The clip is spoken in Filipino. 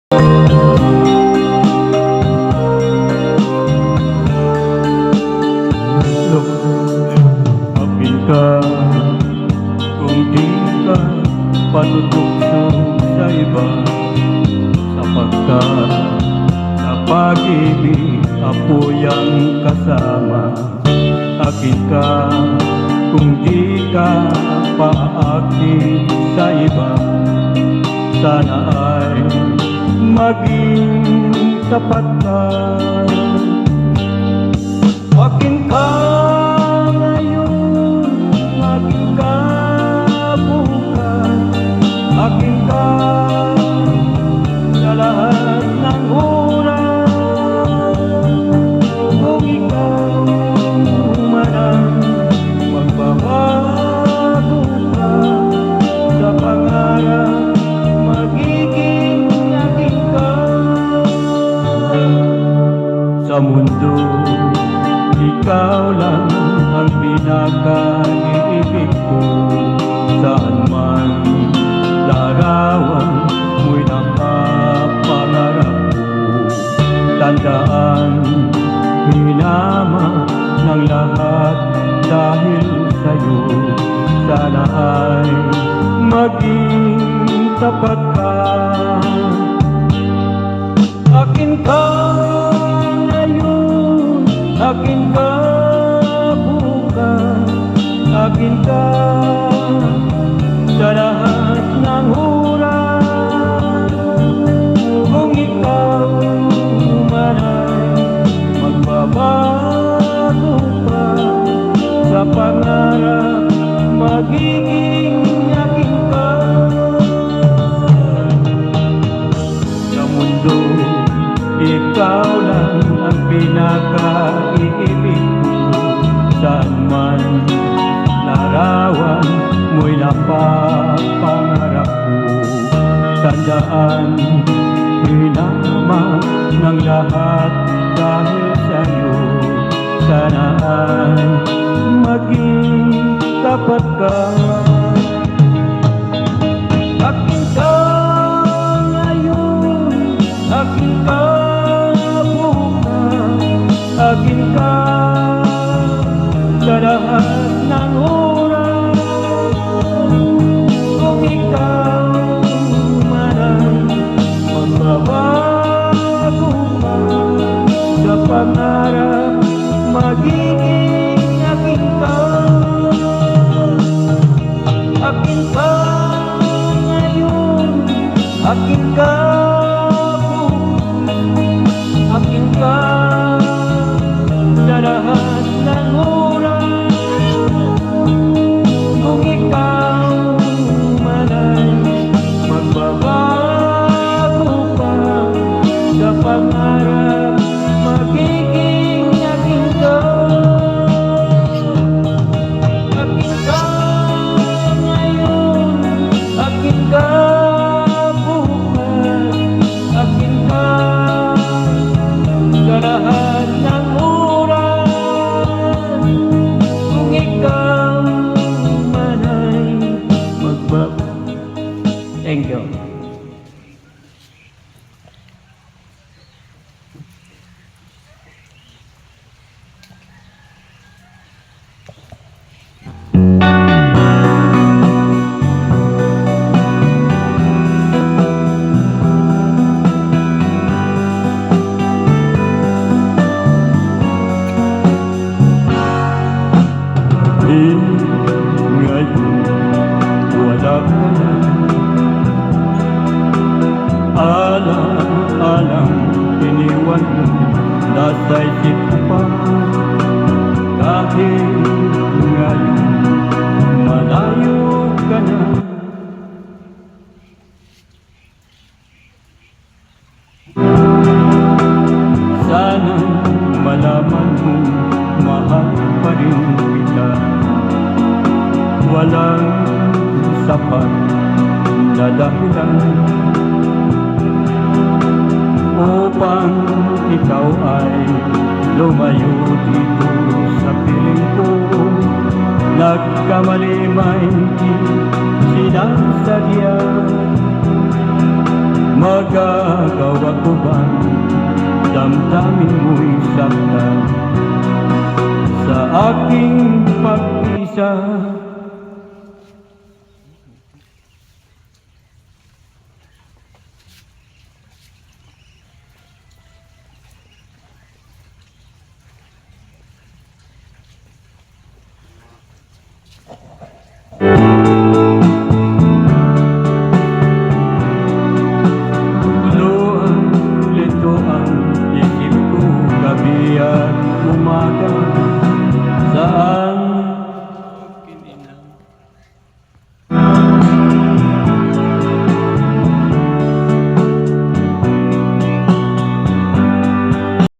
Akin ka kung di ka patutugso sa iba, sapagkat sa pag-ibig apoy ang kasama. Akin ka kung di ka paakit sa iba, sana ay maging tapat ka. Akin ka ngayon, akin ka bukas, akin ka sa lahat ng oras. Kung ikaw man ang magbabago ka sa pangarap, magiging akin ka. Sa mundo ikaw lang ang pinaka-iibig ko. Saan man larawan mo'y nakapangarap ko. Tandaan, hinama ng lahat dahil sa'yo. Sana ay maging tapat ka. Akin ka ngayon, akin ka bukas, akin ka sa lahat ng oras. Kung ikaw man ay magbabago pa sa pangarap, magiging akin ka. Sa mundo ikaw lang ang pinaka-iibig ko. Saan man larawan mo'y napapangarap ko. Tandaan, hinama ng lahat dahil sa'yo. Sana ay maging tapat ka. Akin ka ngayon, akin ka bukas, akin ka sa lahat ng oras. Kung ikaw man ay magbabago pa sa pangarap, magiging akin ka. Akin ka ngayon, akin ka bukas, akin ka sa lahat ng oras. Kung ikaw man ay magbabago pa sa pangarap, magiging akin ka. Akin ka ngayon, akin ka bukas, akin ka sa lahat ng oras. Kung ikaw man ay Thank you. Ngayon wala ka na, alang-alang iniwan mo, nasa isip pa. Kahit ngayon malayo ka na, sana malaman mo mahal pa rin kita. Walang sapat na dahilan upang ikaw ay lumayo dito sa piling ko. Nagkamali may sinasadya, Magagawa ko ba damdamin mo'y saktan sa aking pag-isa?